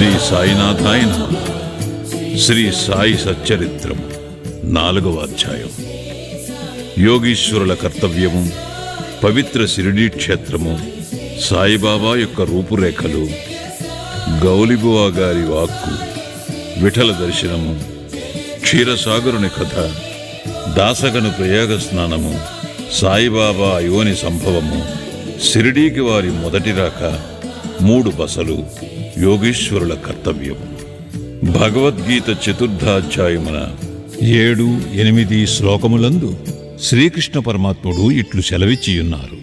శ్రీ సాయినాథాయ నమః. శ్రీ సాయి సచ్చరిత్రం 4వ అధ్యాయం. యోగీశ్వరుల కర్తవ్యము, పవిత్ర షిరిడీ క్షేత్రము, సాయిబాబా యొక్క రూపురేఖలు, గౌలిబువా గారి వాక్కు, విఠల దర్శనము, క్షీరసాగరుని కథ, దాసగను ప్రయాగ స్నానము, సాయిబాబా యోని సంభవము, షిరిడీకి వారి మొదటి రాక, 3 బసలు, యోగీశ్వరుల కర్తవ్యము. భగవద్గీత 4వ అధ్యాయమున 7-8 శ్లోకములందు శ్రీకృష్ణ పరమాత్ముడు ఇట్లు సెలవిచ్చియున్నారు.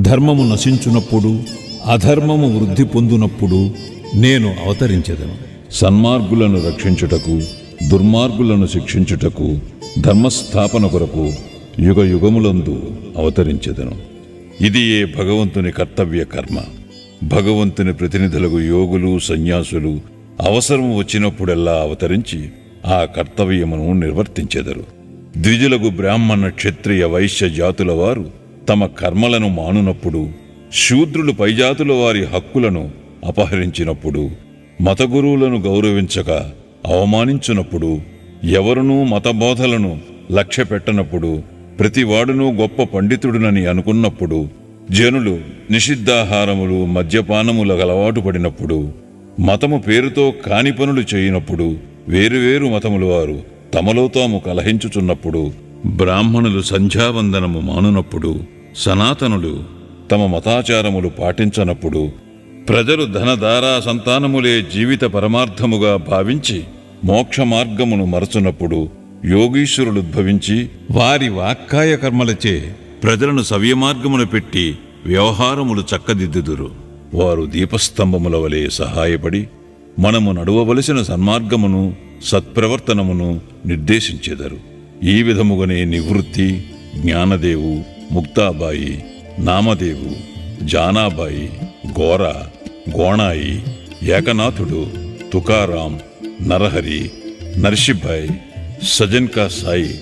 ధర్మము నశించునప్పుడు, అధర్మము వృద్ధి పొందునప్పుడు నేను అవతరించెదను. సన్మార్గులను రక్షించుటకు, దుర్మార్గులను శిక్షించుటకు, ధర్మస్థాపన కొరకు యుగ యుగములందు అవతరించెదను. ఇది ఏ భగవంతుని కర్తవ్య కర్మ. భగవంతుని ప్రతినిధులకు యోగులు, సన్యాసులు అవసరం వచ్చినప్పుడెల్లా అవతరించి ఆ కర్తవ్యమును నిర్వర్తించెదరు. ద్విజులకు బ్రాహ్మణ, క్షత్రియ, వైశ్య జాతుల వారు తమ కర్మలను మానునప్పుడు, శూద్రులు పైజాతుల వారి హక్కులను అపహరించినప్పుడు, మతగురువులను గౌరవించక అవమానించునప్పుడు, ఎవరునూ మతబోధలను లక్ష్య పెట్టనప్పుడు, ప్రతివాడునూ గొప్ప పండితుడునని అనుకున్నప్పుడు, జనులు నిషిద్ధాహారములు, మద్యపానములకు అలవాటు పడినప్పుడు, మతము పేరుతో కాని పనులు చేయనప్పుడు, వేరువేరు మతముల వారు తమలో తాము కలహించుచున్నప్పుడు, బ్రాహ్మణులు సంధ్యావందనము మానునప్పుడు, సనాతనులు తమ మతాచారములు పాటించనప్పుడు, ప్రజలు ధనధారా సంతానములే జీవిత పరమార్థముగా భావించి మోక్ష మార్గమును మరచునప్పుడు, యోగీశ్వరులు ఉద్భవించి వారి వాక్కాయ కర్మలచే ప్రజలను సవ్యమార్గమును పెట్టి వ్యవహారములు చక్కదిద్దుదురు. వారు దీపస్తంభముల వలె సహాయపడి మనము నడువవలసిన సన్మార్గమును, సత్ప్రవర్తనమును నిర్దేశించెదరు. ఈ విధముగానే నివృత్తి, జ్ఞానదేవు, ముక్తాబాయి, నామదేవు, జానాబాయి, గోర, గోణాయి, ఏకనాథుడు, తుకారాం, నరహరి, నర్షిభాయ్, సజన్కా సాయి,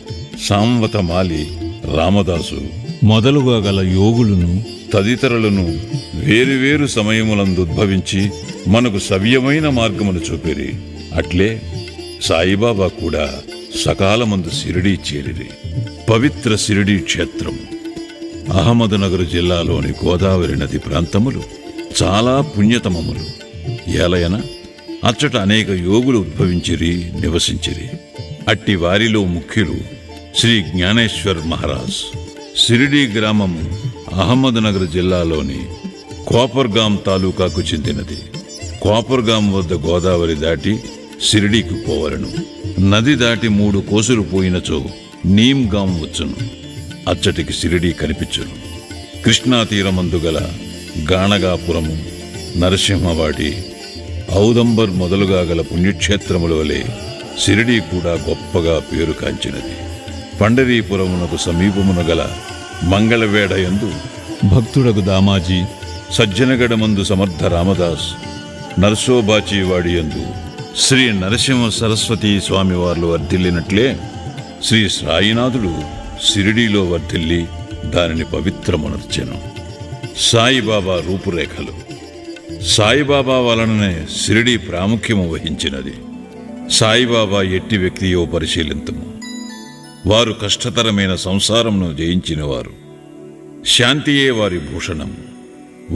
సాంవతమాలి, రామదాసు మొదలుగా గల యోగులను తదితరులను వేరువేరు సమయములందు ఉద్భవించి మనకు సవ్యమైన మార్గమును చూపిరి. అట్లే సాయిబాబా కూడా సకాలమందు షిరిడీ చేరిరి. పవిత్ర షిరిడీ క్షేత్రం అహ్మద్నగర్ జిల్లాలోని గోదావరి నది ప్రాంతములు చాలా పుణ్యతమములు. ఏలయన అచ్చట అనేక యోగులు ఉద్భవించిరి, నివసించిరి. అట్టి వారిలో ముఖ్యులు శ్రీ జ్ఞానేశ్వర్ మహారాజ్. షిరిడీ గ్రామము అహ్మద్నగర్ జిల్లాలోని కోపర్గాం తాలూకాకు చెందినది. కోపర్గాం వద్ద గోదావరి దాటి షిరిడీకి పోవలను. నది దాటి 3 కోసులు పోయినచో నీమ్గాం వచ్చును. అచ్చటికి షిరిడీ కనిపించును. కృష్ణా తీరమందు గల గాణగాపురము, నరసింహవాడి, ఔదంబర్ మొదలుగా గల పుణ్యక్షేత్రముల వలె షిరిడీ కూడా గొప్పగా పేరు కాంచినది. పండరీపురమునకు సమీపమున గల మంగళవేడయందు భక్తుడకు దామాజీ, సజ్జనగడమందు సమర్థ రామదాస్, నర్సోబాచీవాడియందు శ్రీ నరసింహ సరస్వతీ స్వామివార్లు వర్ధిల్లినట్లే శ్రీ సాయినాథుడు షిరిడీలో వర్ధిల్లి దానిని పవిత్రమునర్చెను. సాయిబాబా రూపురేఖలు. సాయిబాబా వలననే షిరిడీ ప్రాముఖ్యము వహించినది. సాయిబాబా ఎట్టి వ్యక్తియో పరిశీలింతుము. వారు కష్టతరమైన సంసారమును జయించినవారు. శాంతియే వారి భూషణం.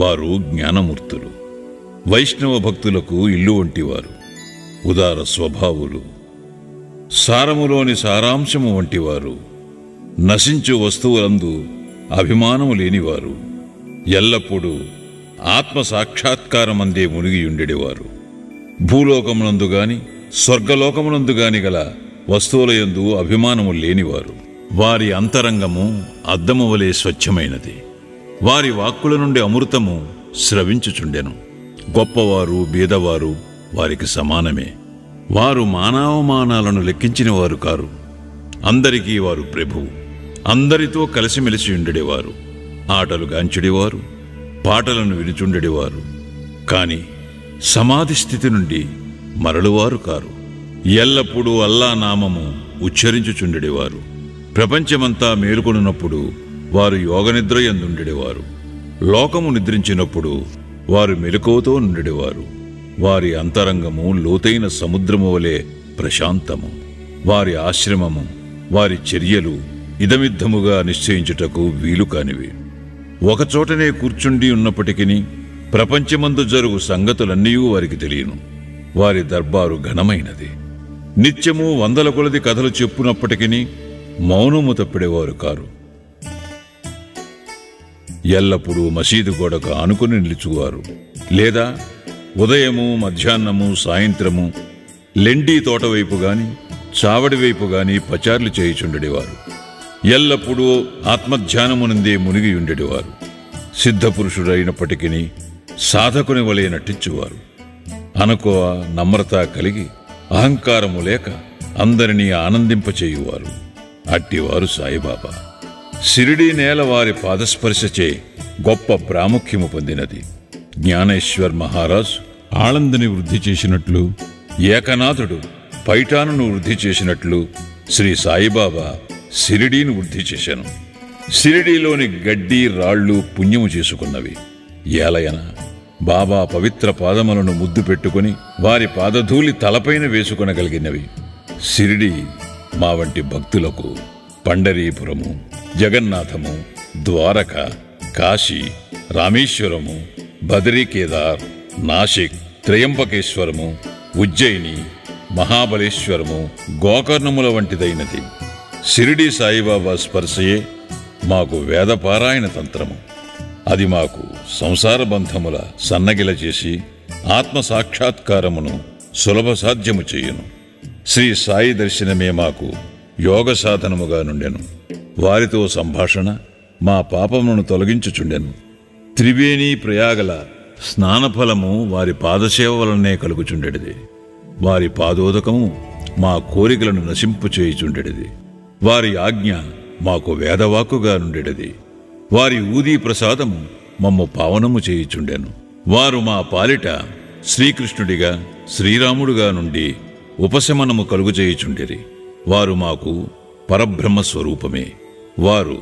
వారు జ్ఞానమూర్తులు. వైష్ణవ భక్తులకు ఇల్లు వంటివారు. ఉదార స్వభావులు. సారములోని సారాంశము వంటివారు. నశించు వస్తువులందు అభిమానము లేనివారు. ఎల్లప్పుడూ ఆత్మ సాక్షాత్కారమందే మునిగియుండెడివారు. భూలోకమునందు గాని స్వర్గలోకమునందు గాని గల వస్తువులయందు అభిమానము లేనివారు. వారి అంతరంగము అద్దము వలె స్వచ్ఛమైనది. వారి వాక్కుల నుండి అమృతము స్రవించుచుండెను. గొప్పవారు, బీదవారు వారికి సమానమే. వారు మానవమానాలను లెక్కించిన వారు కారు. అందరికీ వారు ప్రభువు. అందరితో కలిసిమెలిసి ఉండేవారు. ఆటలు గాంచుడేవారు, పాటలను వినుచుండెడివారు. కాని సమాధి స్థితి నుండి మరలువారు కారు. ఎల్లప్పుడూ అల్లా నామము ఉచ్చరించుచుండెడివారు. ప్రపంచమంతా మేలుకొనున్నప్పుడు వారు యోగనిద్ర యందుండెడివారు. లోకము నిద్రించినప్పుడు వారు మెలకువతో నుండెడివారు. వారి అంతరంగము లోతైన సముద్రము వలె ప్రశాంతము. వారి ఆశ్రమము, వారి చర్యలు ఇదమిద్దముగా నిశ్చయించుటకు వీలు కానివి. ఒకచోటనే కూర్చుండి ఉన్నప్పటికీ ప్రపంచమందు జరుగు సంగతులన్నీ వారికి తెలియను. వారి దర్బారు ఘనమైనది. నిత్యము వందల కొలది కథలు చెప్పునప్పటికీ మౌనము తప్పిడేవారు కారు. ఎల్లప్పుడూ మసీదు గోడకు ఆనుకుని నిలుచువారు. లేదా ఉదయము, మధ్యాహ్నము, సాయంత్రము లెండీ తోటవైపు గాని చావడి వైపు గాని పచార్లు చేయుచుండెడివారు. ఎల్లప్పుడూ ఆత్మధ్యానమునందే మునిగి ఉండేవారు. సిద్ధపురుషుడైనప్పటికీ సాధకుని వలె నటించువారు. అనుకోవ, నమ్రత కలిగి అహంకారము లేక అందరినీ ఆనందింపచేయువారు. అట్టివారు సాయిబాబా. షిరిడీ నేల వారి పాదస్పర్శచే గొప్ప ప్రాముఖ్యము పొందినది. జ్ఞానేశ్వర్ మహారాజ్ ఆళందని వృద్ధి చేసినట్లు, ఏకనాథుడు పైఠానును వృద్ధి చేసినట్లు శ్రీ సాయిబాబా షిరిడీని వృద్ధి చేశాను. షిరిడీలోని గడ్డి రాళ్లు పుణ్యము చేసుకున్నవి. ఏలయన బాబా పవిత్ర పాదములను ముద్దు పెట్టుకుని వారి పాదధూళి తలపైన వేసుకొనగలిగినవి. షిరిడీ మా వంటి భక్తులకు పండరీపురము, జగన్నాథము, ద్వారక, కాశీ, రామేశ్వరము, బదరీకేదార్, నాసిక్, త్రయంబకేశ్వరము, ఉజ్జయిని, మహాబలేశ్వరము, గోకర్ణముల వంటిదైనది. షిరిడీ సాయిబాబా స్పర్శయే మాకు వేదపారాయణ తంత్రము. అది మాకు సంసార బంధముల సన్నగిల చేసి ఆత్మ సాక్షాత్కారమును సులభ సాధ్యము చెయ్యును. శ్రీ సాయి దర్శనమే మాకు యోగ సాధనముగా నుండెను. వారితో సంభాషణ మా పాపమును తొలగించుచుండెను. త్రివేణి ప్రయాగల స్నానఫలము వారి పాదసేవ వలనే కలుగుచుండెడిది. వారి పాదోదకము మా కోరికలను నశింపు చేయుచుండెడిది. వారి ఆజ్ఞ మాకు వేదవాక్కుగా నుండెడిది. వారి ఊదీ ప్రసాదము మమ్ము పావనము చేయుచుండెను. వారు మా పాలిట శ్రీకృష్ణుడిగా, శ్రీరాముడుగా నుండి ఉపశమనము కలుగు చేయుచుండిరి. వారు మాకు పరబ్రహ్మ స్వరూపమే. వారు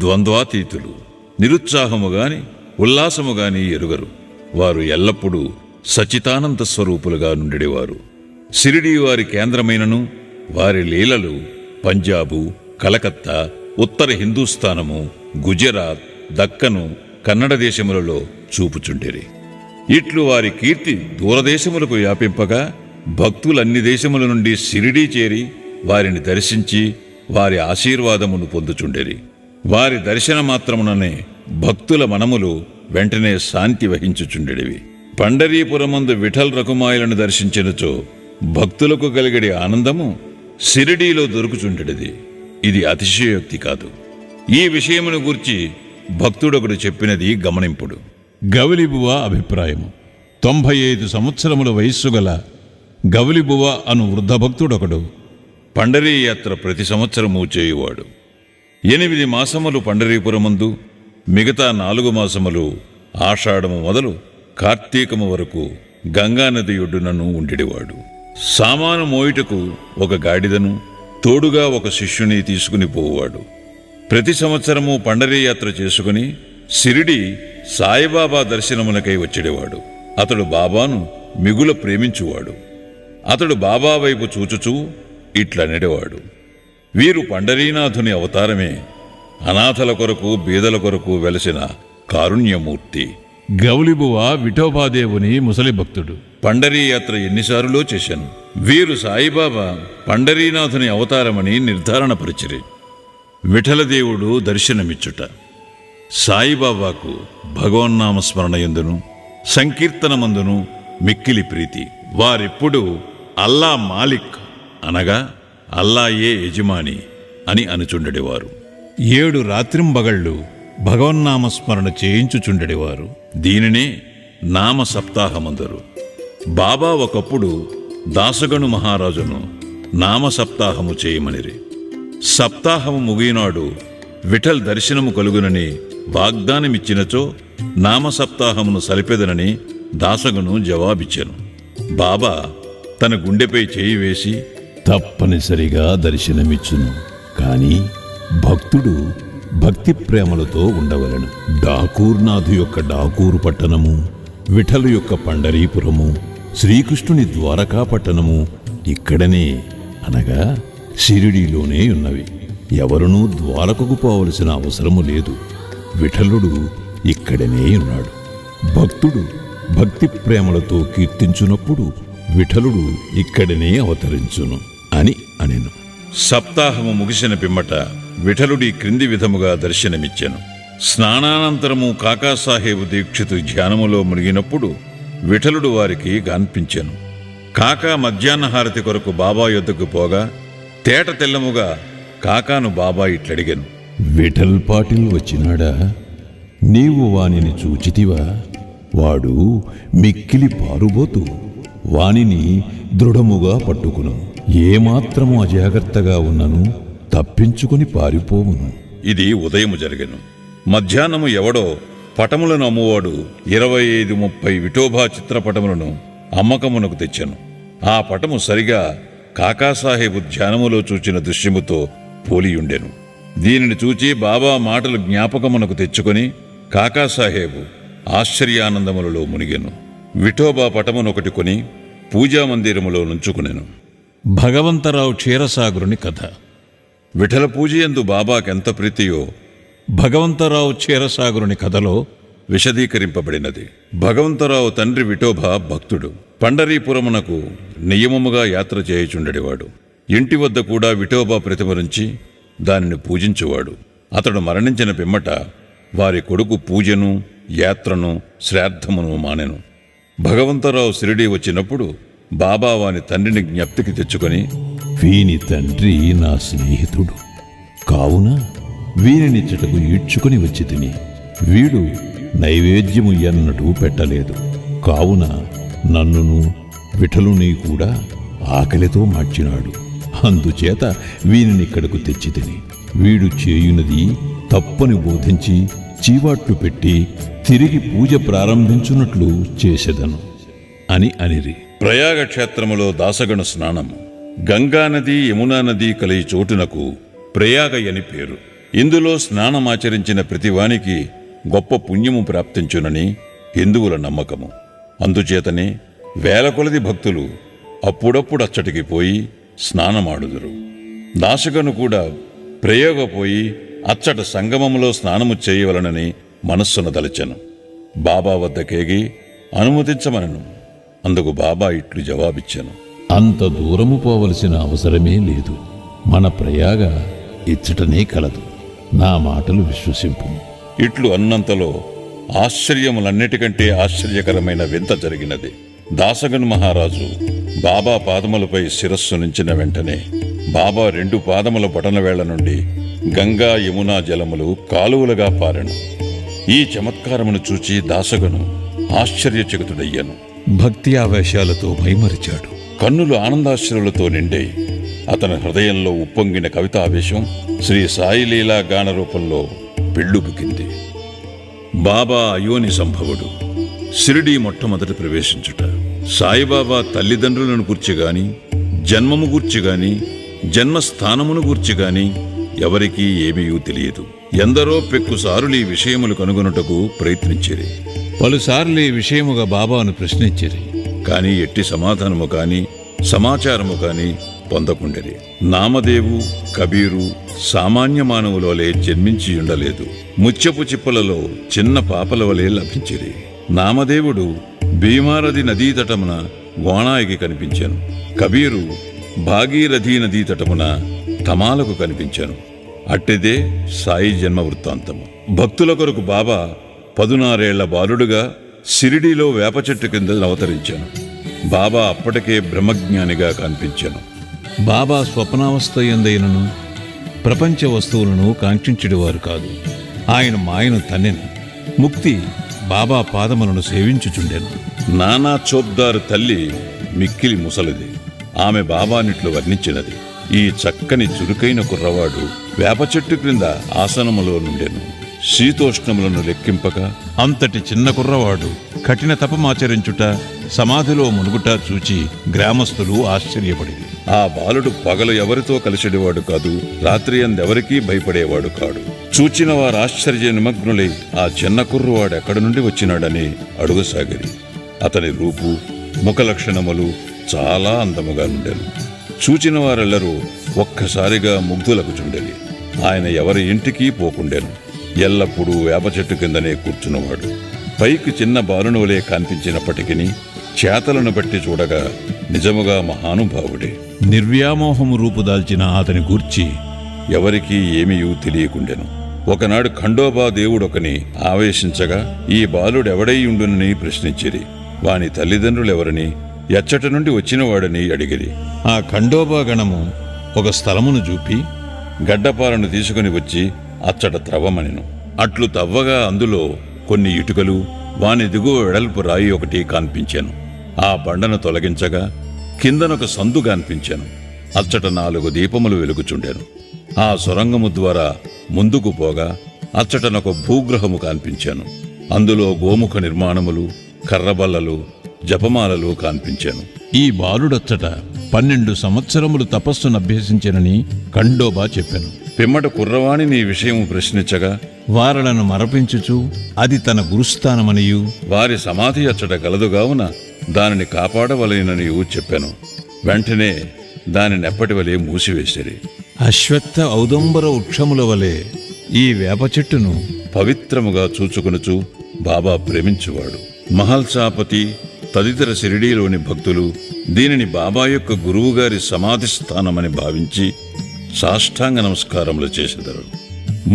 ద్వంద్వాతీతులు. నిరుత్సాహముగాని ఉల్లాసముగాని ఎరుగరు. వారు ఎల్లప్పుడూ సచితానంద స్వరూపులుగా నుండెడివారు. షిరిడీ వారి కేంద్రమైనను వారి లీలలు పంజాబు, కలకత్తా, ఉత్తర హిందూస్థానము, గుజరాత్, దక్కను, కన్నడ దేశములలో చూపుచుండిరి. ఇట్లు వారి కీర్తి దూరదేశములకు వ్యాపింపగా భక్తులన్ని దేశముల నుండి షిరిడీ చేరి వారిని దర్శించి వారి ఆశీర్వాదమును పొందుచుండిరి. వారి దర్శన మాత్రముననే భక్తుల మనములు వెంటనే శాంతి వహించుచుండెడివి. పండరీపురమందు విఠల్ రకుమాయిలను దర్శించినచో భక్తులకు కలిగడి ఆనందము షిరిడీలో దొరుకుచుండెడిది. ఇది అతిశయోక్తి కాదు. ఈ విషయమును గూర్చి భక్తుడొకడు చెప్పినది గమనింపుడు. గౌలిబువ అభిప్రాయము. 95 సంవత్సరముల వయస్సు గల గౌలిబువ అను వృద్ధ భక్తుడొకడు పండరీ యాత్ర ప్రతి సంవత్సరము చేయువాడు. 8 మాసములు పండరీపురమందు, మిగతా 4 మాసములు ఆషాఢము మొదలు కార్తీకము వరకు గంగానది ఒడ్డునను ఉండిడివాడు. సామాను మోయుటకు ఒక గాడిదను, తోడుగా ఒక శిష్యుని తీసుకుని పోవాడు. ప్రతి సంవత్సరము పండరీ యాత్ర చేసుకుని షిరిడీ సాయిబాబా దర్శనమునకై వచ్చేవాడు. అతడు బాబాను మిగుల ప్రేమించువాడు. అతడు బాబా వైపు చూచుచూ ఇట్లనెడవాడు: వీరు పండరీనాథుని అవతారమే. అనాథల కొరకు, బీదల కొరకు వెలసిన కారుణ్యమూర్తి. గౌలిబువ విఠోబాదేవుని ముసలి భక్తుడు. పండరీ యాత్ర ఎన్నిసార్లు చేశాను. వీరు సాయిబాబా పండరీనాథుని అవతారమని నిర్ధారణపరిచిరి. విఠలదేవుడు దర్శనమిచ్చుట. సాయిబాబాకు భగవన్నామస్మరణ యందును సంకీర్తనమందును మిక్కిలి ప్రీతి. వారెప్పుడు అల్లా మాలిక్ అనగా అల్లాయే యజమాని అని అనుచుండెడివారు. 7 రాత్రింబగళ్ళు భగవన్నామస్మరణ చేయించుచుండెడివారు. దీనినే నామ సప్తాహమందరు. బాబా ఒకప్పుడు దాసగను మహారాజును నామ సప్తాహము చేయమనిరి. సప్తాహము ముగినాడు విఠల్ దర్శనము కలుగునని వాగ్దానమిచ్చినచో నామ సప్తాహమును సలిపెదనని దాసగను జవాబిచ్చెను. బాబా తన గుండెపై చేయి వేసి, తప్పనిసరిగా దర్శనమిచ్చును, కాని భక్తుడు భక్తి ప్రేమలతో ఉండవలెను. డాకూర్నాథు యొక్క డాకూరు పట్టణము, విఠలు యొక్క పండరీపురము, శ్రీకృష్ణుని ద్వారకా పట్టణము ఇక్కడనే అనగా షిరిడీలోనే ఉన్నవి. ఎవరునూ ద్వారకకు పోవలసిన అవసరము లేదు. విఠలుడు ఇక్కడనే ఉన్నాడు. భక్తుడు భక్తి ప్రేమలతో కీర్తించునప్పుడు విఠలుడు ఇక్కడనే అవతరించును అని అనెను. సప్తాహము ముగిసిన పిమ్మట విఠలుడి క్రింది విధముగా దర్శనమిచ్చెను. స్నానానంతరము కాకాసాహేబు దీక్షితు ధ్యానములో మునిగినప్పుడు విఠలుడు వారికి గాన్పించెను. కాకా మధ్యాహ్నహారతి కొరకు బాబా యొద్దకు పోగా తేట తెల్లముగా కాకాను బాబా ఇట్లడిగెను. విఠల్ పాటిల్ వచ్చినాడా? నీవు వానిని చూచితివా? వాడు మిక్కిలి పారుబోతు. వానిని దృఢముగా పట్టుకును. ఏమాత్రము అజాగ్రత్తగా ఉన్నను తప్పించుకుని పారిపోవును. ఇది ఉదయము జరిగెను. మధ్యాహ్నము ఎవడో పటములను అమ్మువాడు 25-30 విఠోబా చిత్రపటములను అమ్మకమునకు తెచ్చెను. ఆ పటము సరిగా కాకాసాహేబు ధ్యానములో చూచిన దృశ్యముతో పోలియుండెను. దీనిని చూచి బాబా మాటలు జ్ఞాపకమునకు తెచ్చుకొని కాకాసాహేబు ఆశ్చర్యానందములలో మునిగెను. విఠోబా పటమునొకటి కొని పూజామందిరములో నుంచుకునెను. భగవంతరావు క్షీరసాగరుని కథ. విఠల పూజయందు బాబాకెంత ప్రీతియో భగవంతరావు క్షీరసాగరుని కథలో విశదీకరింపబడినది. భగవంతరావు తండ్రి విఠోబా భక్తుడు. పండరీపురమునకు నియమముగా యాత్ర చేయుచుండెడివాడు. ఇంటి వద్ద కూడా విఠోబా ప్రతిమరించి దానిని పూజించువాడు. అతడు మరణించిన పిమ్మట వారి కొడుకు పూజను, యాత్రను, శ్రాద్ధమును మానెను. భగవంతరావు షిరిడీ వచ్చినప్పుడు బాబా వాని తండ్రిని జ్ఞప్తికి తెచ్చుకొని, వీని తండ్రి నా స్నేహితుడు కావున వీనినిచ్చటకు ఈడ్చుకుని వచ్చి తిని, వీడు నైవేద్యము ఎన్నటూ పెట్టలేదు. కావున నన్నును విఠలుని కూడా ఆకలితో మార్చినాడు. అందుచేత వీనినిక్కడకు తెచ్చి తిని, వీడు చేయునది తప్పని బోధించి చీవాట్లు పెట్టి తిరిగి పూజ ప్రారంభించున్నట్లు చేసెదను అని అనిరి. ప్రయాగ క్షేత్రములో దాసగణ స్నానము. గంగానది యమునా నది కలిగి చోటునకు ప్రయాగ అని పేరు. ఇందులో స్నానమాచరించిన ప్రతివానికి గొప్ప పుణ్యము ప్రాప్తించునని హిందువుల నమ్మకము. అందుచేతనే వేల కొలది భక్తులు అప్పుడప్పుడు అచ్చటికి పోయి స్నానమాడుదురు. దాసగను కూడా ప్రయోగ పోయి అచ్చట సంగమములో స్నానము చేయవలనని మనస్సున దలచెను. బాబా వద్దకేగి అనుమతించమనను. అందుకు బాబా ఇట్లు జవాబిచ్చెను. అంత దూరము పోవలసిన అవసరమే లేదు. మన ప్రయాగ ఇచ్చటనే కలదు. నా మాటలు విశ్వసింపు. ఇట్లు అన్నంతలో ఆశ్చర్యములన్నిటికంటే ఆశ్చర్యకరమైన వింత జరిగినది. దాసగన్ మహారాజు బాబా పాదములపై శిరస్సు నుంచిన వెంటనే బాబా 2 పాదముల బొటనవేళ్ల నుండి గంగా యమునా జలములు కాలువలుగా పారెను. ఈ చమత్కారమును చూచి దాసగను ఆశ్చర్యచకితుడయ్యాను. భక్తి ఆవేశాలతో మైమరిచాడు. కన్నులు ఆనందాశ్రులతో నిండే అతని హృదయంలో ఉప్పొంగిన కవితావేశం శ్రీ సాయిలీలా గాన రూపంలో పెళ్ళుబుకింది. బాబా అయోని సంభవుడు. షిరిడీ మొట్టమొదటి ప్రవేశించుట. సాయిబాబా తల్లిదండ్రులను గూర్చిగాని, జన్మము గూర్చిగాని, జన్మస్థానమును గూర్చిగాని ఎవరికీ ఏమీ తెలియదు. ఎందరో పెక్కుసారులు ఈ విషయములు కనుగొనుటకు ప్రయత్నించిరి. పలుసార్లు ఈ విషయముగా బాబాను ప్రశ్నించిరి. కాని ఎట్టి సమాధానము కాని సమాచారము కాని పొందకుండిరి. నామదేవు, కబీరు సామాన్య మానవుల వలె జన్మించి ఉండలేదు. ముత్యపు చిప్పలలో చిన్న పాపల వలె లభించిరి. నామదేవుడు భీమారథి నదీతటమున గోణాయికి కనిపించాను. కబీరు భాగీరథీ నదీతటమున తమాలకు కనిపించాను. అట్టిదే సాయి జన్మ వృత్తాంతము. భక్తుల కొరకు బాబా 16 ఏళ్ల బాలుడుగా షిరిడీలో వేప చెట్టు కింద అవతరించాను. బాబా అప్పటికే బ్రహ్మజ్ఞానిగా కనిపించాను. బాబా స్వప్నావస్థ ఎందైనను ప్రపంచ వస్తువులను కాంక్షించుడివారు కాదు. ఆయన మాయను తన్నెను. ముక్తి బాబా పాదములను సేవించుచుండెను. నానా చోప్దారు తల్లి మిక్కిలి ముసలిది. ఆమె బాబానిట్లు వర్ణించినది. ఈ చక్కని చురుకైన కుర్రవాడు వేప చెట్టు క్రింద ఆసనములో నుండెను. శీతోష్ణములను లెక్కింపక అంతటి చిన్న కుర్రవాడు కఠిన తపమాచరించుట, సమాధిలో మునుగుట చూచి గ్రామస్తులు ఆశ్చర్యపడిరి. ఆ బాలుడు పగలు ఎవరితో కలిసిడివాడు కాదు, రాత్రి అందెవరికీ భయపడేవాడు కాడు. చూచిన వారు ఆశ్చర్య నిమగ్నులై ఆ చిన్న కుర్రవాడు ఎక్కడి నుండి వచ్చినాడని అడుగసాగిరి. అతని రూపు, ముఖ లక్షణములు చాలా అందముగా నుండెను. చూచిన వారెల్లరూ ఒక్కసారిగా ముగ్ధులకు చుండెలి. ఆయన ఎవరి ఇంటికి పోకుండెను. ఎల్లప్పుడూ వేప చెట్టు కిందనే కూర్చున్నవాడు. పైకి చిన్న బాలునవలే కనిపించినప్పటికీ చేతలను బట్టి చూడగా నిజముగా మహానుభావుడే. నిర్వ్యామోహము రూపుదాల్చిన అతని గూర్చి ఎవరికీ ఏమీయూ తెలియకుండెను. ఒకనాడు ఖండోబా దేవుడొకని ఆవేశించగా ఈ బాలుడెవడై ఉండునని ప్రశ్నించిరి. వాని తల్లిదండ్రులెవరని, ఎచ్చట నుండి వచ్చినవాడని అడిగిరి. ఆ ఖండోబా గణము ఒక స్థలమును చూపి గడ్డపాలను తీసుకుని వచ్చి అచ్చట త్రవ్వమనెను. అట్లు తవ్వగా అందులో కొన్ని ఇటుకలు, వాని దిగువ వెడల్పు రాయి ఒకటి కనిపించాను. ఆ బండను తొలగించగా కిందనొక సందు కనిపించాను. అచ్చట 4 దీపములు వెలుగుచుండెను. ఆ సొరంగము ద్వారా ముందుకు పోగా అచ్చటనొక భూగ్రహము కనిపించాను. అందులో గోముఖ నిర్మాణములు, కర్రబల్లలు, జపమాలలు కనిపించాను. ఈ బాలుడచ్చట 12 సంవత్సరములు తపస్సును అభ్యసించెనని ఖండోబా చెప్పెను. పిమ్మట కుర్రవాణి నీ విషయము ప్రశ్నించగా వారలను మరపించుచు అది తన గురుస్థానమనియు వారి సమాధి అచ్చట గలదుగావున దానిని కాపాడవలెననియు చెప్పాను. వెంటనే దానినెప్పటివలే మూసివేసిరి. అశ్వత్థ ఔదంబర వృక్షముల వలె ఈ వేప చెట్టును పవిత్రముగా చూచుకొనుచు బాబా ప్రేమించువాడు. మహల్సాపతి తదితర షిరిడీలోని భక్తులు దీనిని బాబా యొక్క గురువుగారి సమాధి స్థానమని భావించి సాష్టాంగ నమస్కారములు చేసెదరు.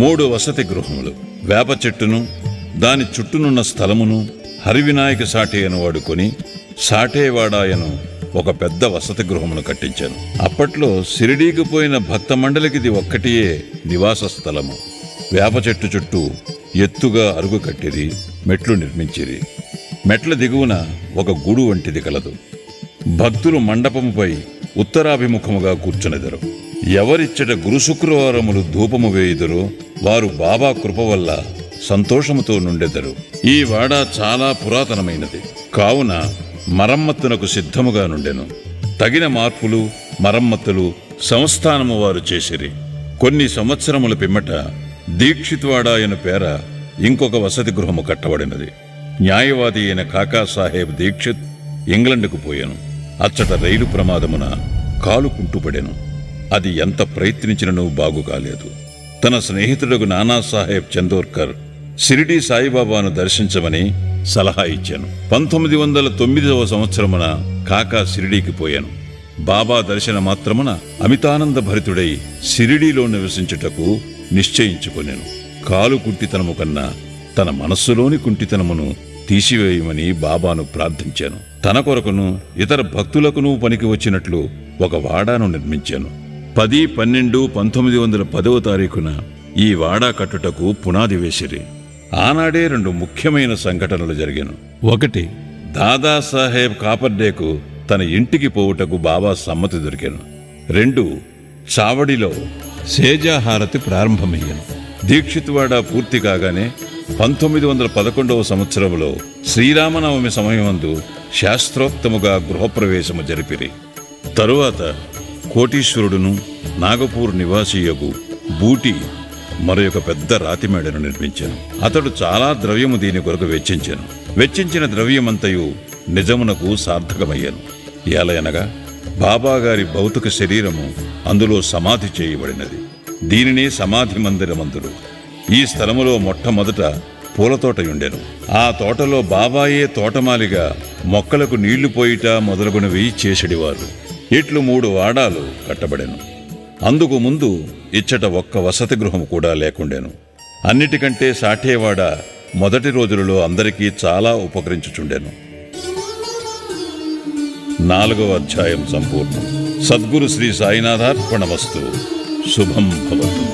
3 వసతి గృహములు, వేప చెట్టును దాని చుట్టూనున్న స్థలమును హరివినాయక సాటేయను వాడుకొని సాటేవాడాయను ఒక పెద్ద వసతి గృహమును కట్టించాను. అప్పట్లో షిరిడీకి పోయిన భక్త మండలికిది ఒక్కటియే నివాస స్థలము. వేప చెట్టు చుట్టూ ఎత్తుగా అరుగు కట్టిరి, మెట్లు నిర్మించిరి. మెట్ల దిగువన ఒక గూడు వంటిది కలదు. భక్తులు మండపముపై ఉత్తరాభిముఖముగా కూర్చునెదరు. ఎవరిచ్చట గురు శుక్రవారములు ధూపము వేయుదురో వారు బాబా కృప వల్ల సంతోషముతో నుండెదరు. ఈ వాడ చాలా పురాతనమైనది కావున మరమ్మత్తునకు సిద్ధముగా నుండెను. తగిన మార్పులు, మరమ్మతులు సంస్థానము వారు చేసిరి. కొన్ని సంవత్సరముల పిమ్మట దీక్షిత్వాడాయన పేర ఇంకొక వసతి గృహము కట్టబడినది. న్యాయవాది అయిన కాకా సాహెబ్ దీక్షిత్ ఇంగ్లండ్కు పోయాను. అచ్చట రైలు ప్రమాదమున కాలు కుంటుపడెను. అది ఎంత ప్రయత్నించిననూ బాగు కాలేదు. తన స్నేహితుడు నానాసాహెబ్ చందోర్కర్ షిరిడీ సాయిబాబాను దర్శించమని సలహా ఇచ్చాను. 1909వ సంవత్సరమున కాకా షిరిడీకి పోయాను. బాబా దర్శన మాత్రమున అమితానంద భరితుడై షిరిడీలో నివసించుటకు నిశ్చయించుకొనెను. కాలు కుంటితనము కన్నా తన మనస్సులోని కుంటితనమును తీసివేయమని బాబాను ప్రార్థించాను. తన కొరకును ఇతర భక్తులకును పనికి వచ్చినట్లు ఒక వాడాను నిర్మించాను. 10-12-1910వ తారీఖున ఈ వాడా కట్టుటకు పునాది వేసిరి. ఆనాడే 2 ముఖ్యమైన సంఘటనలు జరిగాను. 1 దాదాసాహెబ్ కాపర్డేకు తన ఇంటికి పోవుటకు బాబా సమ్మతి దొరికాను. 2 చావడిలో సేజాహారతి ప్రారంభమయ్యాను. దీక్షిత్వాడ పూర్తి కాగానే 1911వ సంవత్సరంలో శ్రీరామనవమి సమయమందు శాస్త్రోక్తముగా గృహప్రవేశము జరిపిరి. తరువాత కోటీశ్వరుడును నాగపూర్ నివాసియగు బూటి మరొక పెద్ద రాతిమేడను నిర్మించాను. అతడు చాలా ద్రవ్యము దీని కొరకు వెచ్చించాను. వెచ్చించిన ద్రవ్యమంతయు నిజమునకు సార్థకమయ్యాను. ఎలయనగా బాబాగారి భౌతిక శరీరము అందులో సమాధి చేయబడినది. దీనినే సమాధి మందిరమందురు. ఈ స్థలములో మొట్టమొదట పూలతోటయుండెను. ఆ తోటలో బాబాయే తోటమాలిగా మొక్కలకు నీళ్లు పోయిట మొదలుగునవి చేసెడివారు. ఇట్లు 3 వాడాలు కట్టబడెను. అందుకు ముందు ఇచ్చట ఒక్క వసతి గృహము కూడా లేకుండెను. అన్నిటికంటే సాఠేవాడ మొదటి రోజులలో అందరికీ చాలా ఉపకరించుచుండెను. 4వ అధ్యాయం సంపూర్ణం. సద్గురు శ్రీ సాయినాథార్పణమస్తు. శుభం భవతు.